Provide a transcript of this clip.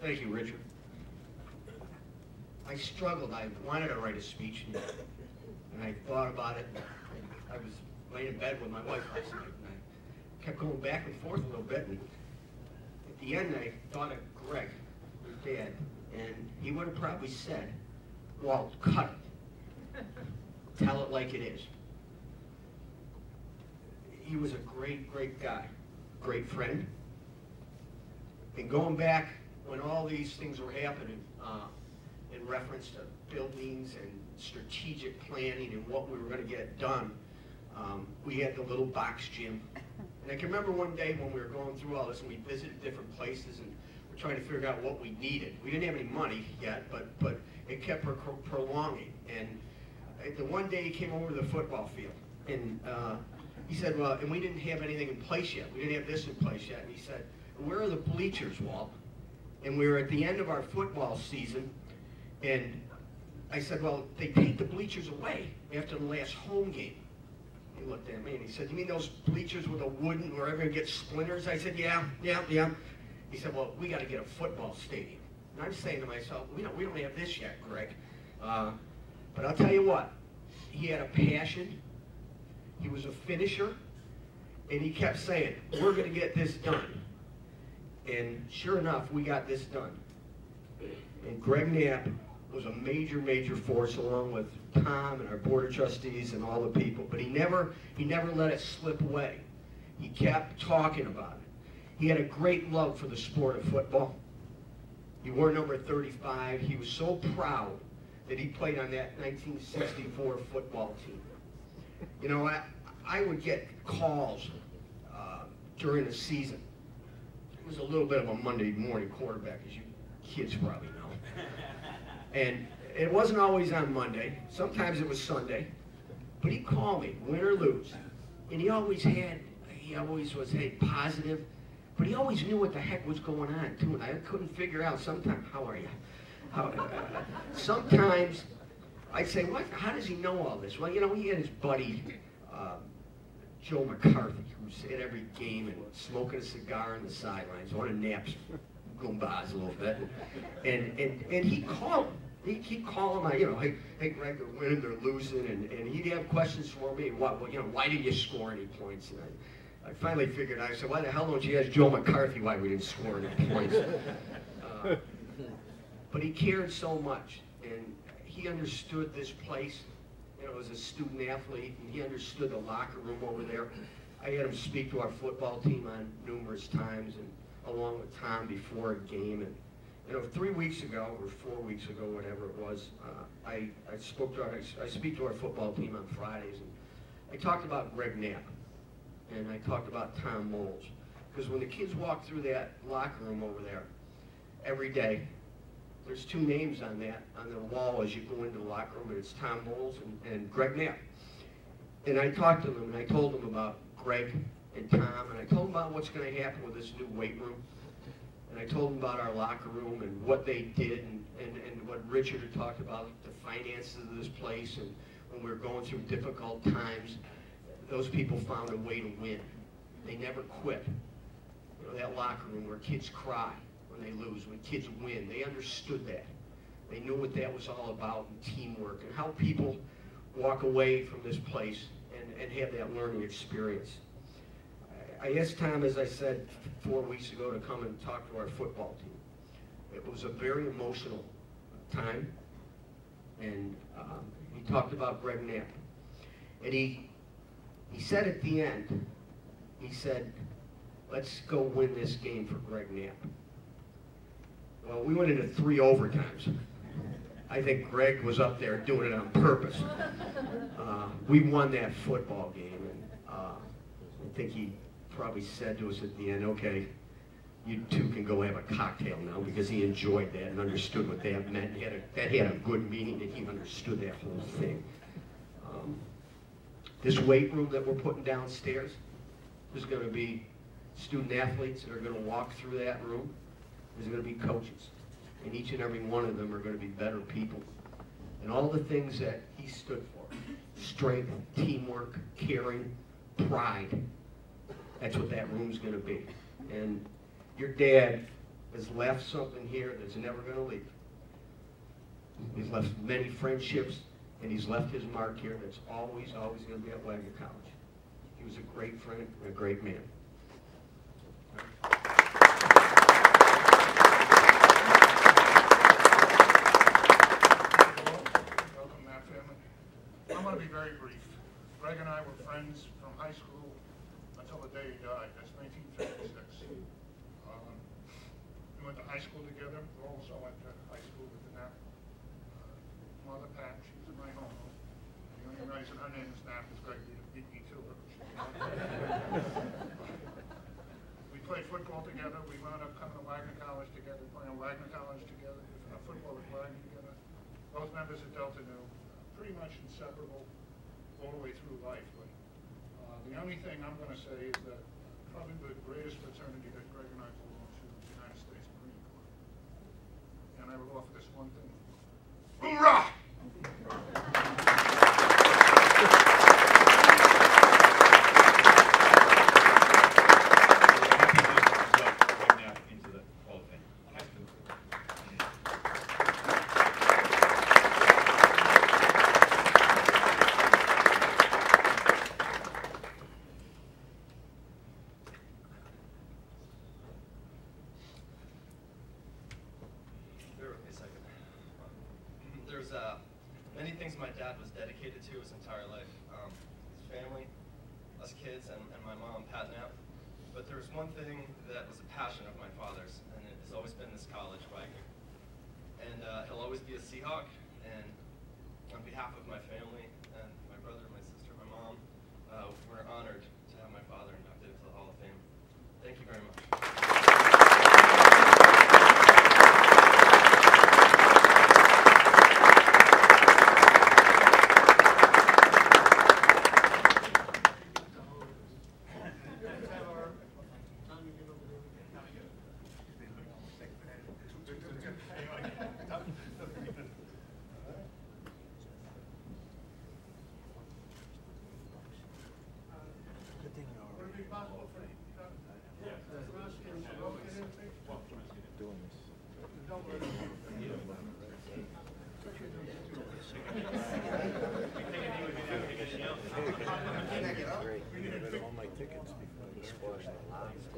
Thank you, Richard. I struggled. I wanted to write a speech, and I thought about it. I was laying in bed with my wife last night, and I kept going back and forth a little bit. And at the end, I thought of Greg, your dad, and he would have probably said, "Walt, cut it. Tell it like it is." He was a great, great guy, great friend. And going back when all these things were happening, in reference to buildings and strategic planning and what we were going to get done, we had the little box gym. And I can remember one day when we were going through all this and we visited different places and we're trying to figure out what we needed. We didn't have any money yet, but it kept prolonging. And the one day he came over to the football field and he said, well, and we didn't have anything in place yet. We didn't have this in place yet. And he said, where are the bleachers, Walt? And we were at the end of our football season, and I said, well, they take the bleachers away after the last home game. He looked at me and he said, you mean those bleachers with a wooden where everyone gets splinters? I said, yeah. He said, well, we got to get a football stadium. And I'm saying to myself, we don't have this yet, Greg. But I'll tell you what, he had a passion. He was a finisher, and he kept saying, we're going to get this done. And sure enough, we got this done. And Greg Knapp was a major, major force along with Tom and our board of trustees and all the people. But he never let it slip away. He kept talking about it. He had a great love for the sport of football. He wore number 35. He was so proud that he played on that 1964 football team. You know, I would get calls during the season. It was a little bit of a Monday morning quarterback, as you kids probably know. And it wasn't always on Monday. Sometimes it was Sunday. But he'd call me, win or lose. And he always was, hey, positive. But he always knew what the heck was going on, too. And I couldn't figure out sometimes, how are you? Sometimes I'd say, what? How does he know all this? Well, you know, he had his buddy, Joe McCarthy, who's at every game and smoking a cigar on the sidelines, one of Knapp's goombas a little bit. And he'd call him. He'd call him, you know, hey Greg, they're winning, they're losing, and he'd have questions for me. Why didn't you score any points? And I finally figured out, I said, why the hell don't you ask Joe McCarthy why we didn't score any points? But he cared so much, and he understood this place, you know, as a student athlete, and he understood the locker room over there. I had him speak to our football team on numerous times, and along with Tom before a game. And you know, 3 weeks ago or 4 weeks ago, whatever it was, I speak to our football team on Fridays, and I talked about Greg Knapp, and I talked about Tom Moles, because when the kids walk through that locker room over there every day, there's two names on the wall as you go into the locker room, and it's Tom Moles and Greg Knapp. And I talked to them, and I told them about Greg and Tom, and I told them about what's going to happen with this new weight room. And I told them about our locker room and what they did and what Richard had talked about, the finances of this place, and when we were going through difficult times, those people found a way to win. They never quit. You know, that locker room where kids cry when they lose, when kids win, they understood that. They knew what that was all about, and teamwork, and how people walk away from this place and have that learning experience. I asked Tom, as I said 4 weeks ago, to come and talk to our football team. It was a very emotional time, and he talked about Greg Knapp. And he said at the end, he said, let's go win this game for Greg Knapp. Well, we went into 3 overtimes. I think Greg was up there doing it on purpose. We won that football game, and I think he probably said to us at the end, okay, you two can go have a cocktail now, because he enjoyed that and understood what that meant. That had a good meaning, that he understood that whole thing. This weight room that we're putting downstairs, there's going to be student athletes that are going to walk through that room. There's going to be coaches, and each and every one of them are going to be better people. And all the things that he stood for, strength, teamwork, caring, pride, that's what that room's going to be. And your dad has left something here that's never going to leave. He's left many friendships, and he's left his mark here that's always going to be at Wagner College. He was a great friend and a great man. Welcome, Knapp family. I'm going to be very brief. Greg and I were friends from high school until the day he died. That's 1956. We went to high school together. We also went to high school with the Knapp. Mother Pat, she was my home. The only reason her name is Knapp is Greg beat me to her. We played football together. We wound up coming to Wagner College together, playing Wagner College together, football at Wagner together. Both members of Delta Nu, pretty much inseparable all the way through life. But the only thing I'm going to say is that probably the greatest fraternity that Greg and I belong to is the United States Marine Corps. And I will offer this one thing. Hoorah! There's many things my dad was dedicated to his entire life. His family, us kids, and my mom, Pat Knapp. But there was one thing that was a passion of my father's, and it has always been this college, Wagner. And he'll always be a Seahawk, and on behalf of my family, and my brother, my sister, my mom, we're honored to have my father inducted into the Hall of Fame. Thank you very much. All my tickets before I splashed the line.